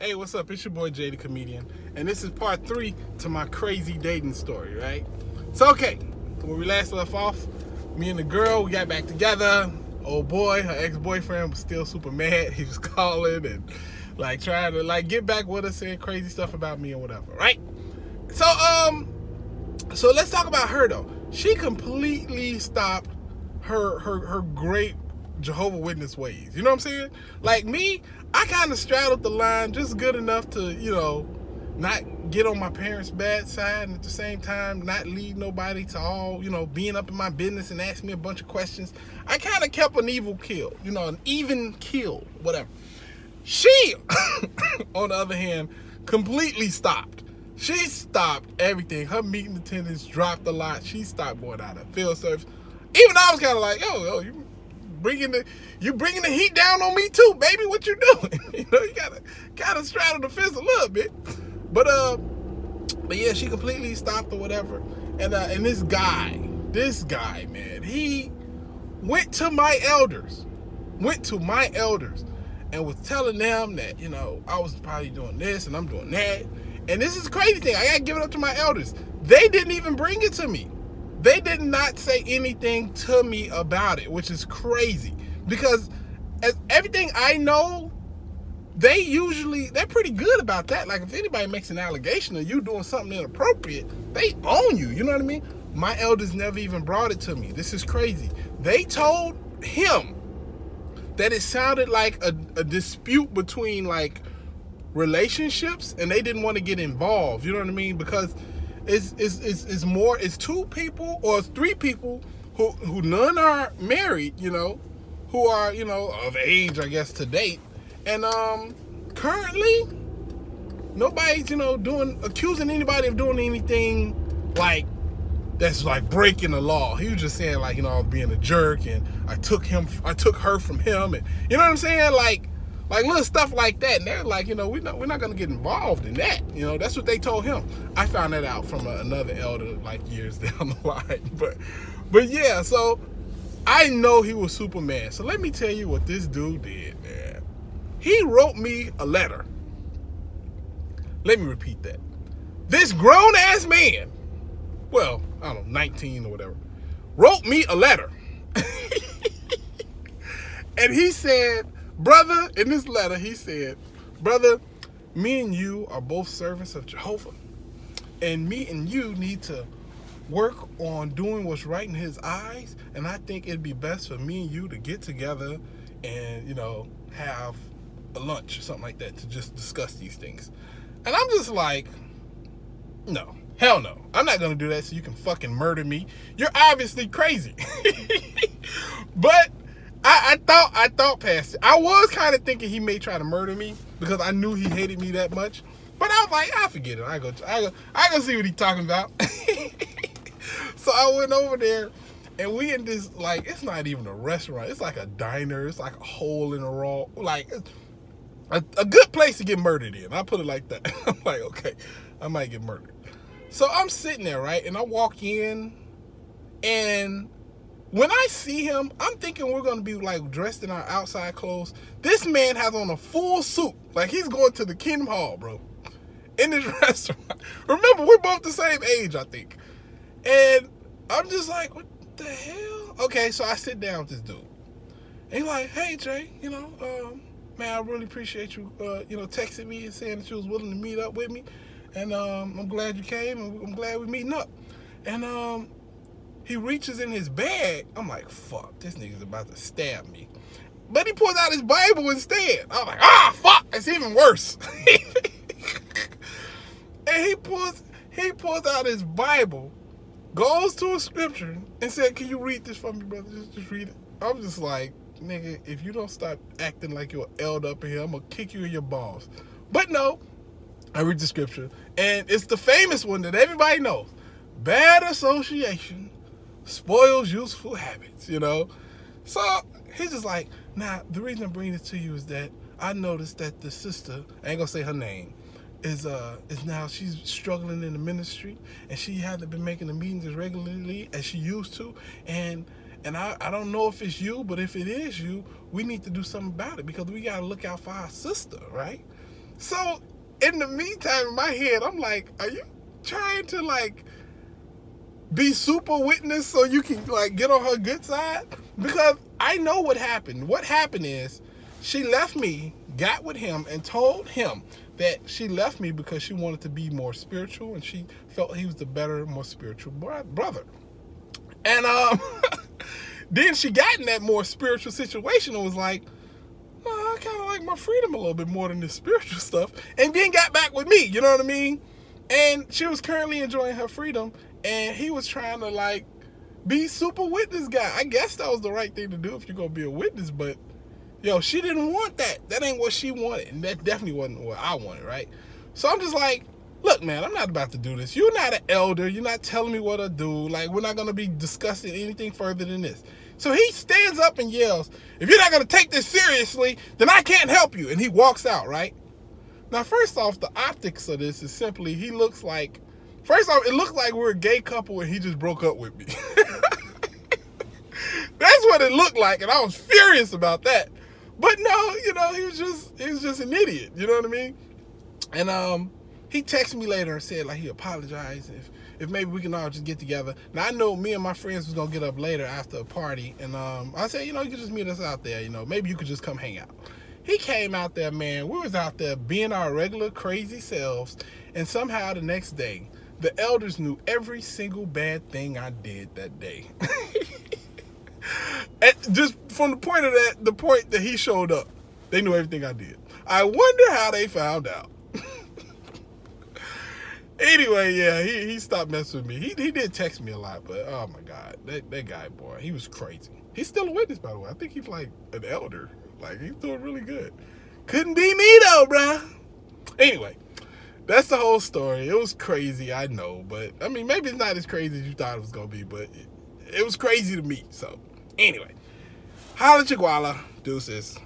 Hey, what's up? It's your boy Jay the Comedian, and this is part 3 to my crazy dating story, right? So, okay, where we last left off, me and the girl, we got back together. Old boy, her ex-boyfriend was still super mad. He was calling and like trying to like get back with us, saying crazy stuff about me and whatever, right? So, so let's talk about her though. She completely stopped her great Jehovah Witness ways. You know what I'm saying? Like me, I kind of straddled the line just good enough to, you know, not get on my parents' bad side, and at the same time not lead nobody to all, you know, being up in my business and asking me a bunch of questions. I kind of kept an even keel, you know, an even keel, whatever. She, on the other hand, completely stopped. She stopped everything. Her meeting attendance dropped a lot. She stopped going out of field service. Even I was kind of like, yo, you bringing the heat down on me too, baby. What you doing? You know, you gotta straddle the fence a little bit. But yeah, she completely stopped or whatever. And this guy, man, he went to my elders, and was telling them that, you know, I was probably doing this and I'm doing that. And this is the crazy thing. I gotta give it up to my elders. They didn't even bring it to me. They did not say anything to me about it, which is crazy. Because as everything I know, they're pretty good about that. Like if anybody makes an allegation of you doing something inappropriate, they own you. You know what I mean? My elders never even brought it to me. This is crazy. They told him that it sounded like a dispute between like relationships, and they didn't want to get involved. You know what I mean? Because it's two people or three people who none are married, you know, who are, you know, of age, I guess, to date. And currently nobody's, you know, accusing anybody of doing anything like that's like breaking the law. He was just saying like, you know, I was being a jerk and I took her from him, and you know what I'm saying? Like little stuff like that. And they're like, you know, we're not gonna get involved in that. You know, that's what they told him. I found that out from another elder like years down the line. But yeah, so I know he was super mad. So let me tell you what this dude did, man. He wrote me a letter. Let me repeat that. This grown ass man, well, I don't know, 19 or whatever, wrote me a letter. And he said, brother, in this letter, he said, brother, me and you are both servants of Jehovah. And me and you need to work on doing what's right in his eyes. And I think it'd be best for me and you to get together and, you know, have a lunch or something like that to just discuss these things. And I'm just like, no, hell no. I'm not going to do that so you can fucking murder me. You're obviously crazy. But I thought past it. I was kind of thinking he may try to murder me because I knew he hated me that much. But I was like, I forget it. I go see what he's talking about. So I went over there, and we in this, like, it's not even a restaurant. It's like a diner. It's like a hole in the wall. Like a good place to get murdered in. I'll put it like that. I'm like, okay, I might get murdered. So I'm sitting there, right? And I walk in, and when I see him, I'm thinking we're going to be like dressed in our outside clothes. This man has on a full suit. Like he's going to the Kingdom Hall, bro. In this restaurant. Remember, we're both the same age, I think. And I'm just like, what the hell? Okay, so I sit down with this dude. And he's like, hey, Jay, you know, man, I really appreciate you, you know, texting me and saying that you was willing to meet up with me. And I'm glad you came, and I'm glad we're meeting up. And he reaches in his bag. I'm like, fuck, this nigga's about to stab me. But he pulls out his Bible instead. I'm like, ah, fuck, it's even worse. And he pulls out his Bible, goes to a scripture, and said, can you read this for me, brother? Just read it. I'm just like, nigga, if you don't stop acting like you're an elder up in here, I'm gonna kick you in your balls. But no, I read the scripture, and it's the famous one that everybody knows. Bad association spoils useful habits, you know? So he's just like, now, the reason I'm bringing this to you is that I noticed that the sister, I ain't gonna say her name, is now she's struggling in the ministry, and she hasn't been making the meetings as regularly as she used to, and I don't know if it's you, but if it is you, we need to do something about it because we gotta look out for our sister, right? So in the meantime, in my head, I'm like, are you trying to like be super witness so you can like get on her good side? Because I know what happened. What happened is she left me, got with him, and told him that she left me because she wanted to be more spiritual and she felt he was the better, more spiritual brother. And then she got in that more spiritual situation and was like, oh, I kind of like my freedom a little bit more than this spiritual stuff. And then got back with me, you know what I mean? And she was currently enjoying her freedom, and he was trying to like be super witness guy. I guess that was the right thing to do if you're going to be a witness, but yo, she didn't want that. That ain't what she wanted, and that definitely wasn't what I wanted, right? So I'm just like, look, man, I'm not about to do this. You're not an elder. You're not telling me what to do. Like, we're not going to be discussing anything further than this. So he stands up and yells, if you're not going to take this seriously, then I can't help you. And he walks out, right? Now, first off, the optics of this is simply, he looks like, first off, it looks like we're a gay couple and he just broke up with me. That's what it looked like, and I was furious about that. But no, you know, he was just an idiot, you know what I mean? And he texted me later and said like he apologized if maybe we can all just get together. Now I know me and my friends was gonna get up later after a party, and I said, you know, you could just meet us out there, you know, maybe you could just come hang out. He came out there, man. We was out there being our regular crazy selves, and somehow the next day, the elders knew every single bad thing I did that day. And just from the point that he showed up, they knew everything I did. I wonder how they found out. Anyway, yeah, he stopped messing with me. He did text me a lot, but oh my God, that guy, boy, he was crazy. He's still a witness, by the way. I think he's like an elder. Like, he's doing really good. Couldn't be me though, bruh. Anyway, that's the whole story. It was crazy, I know, but I mean, maybe it's not as crazy as you thought it was gonna be, but it was crazy to me. So anyway, holla chihuahua, deuces.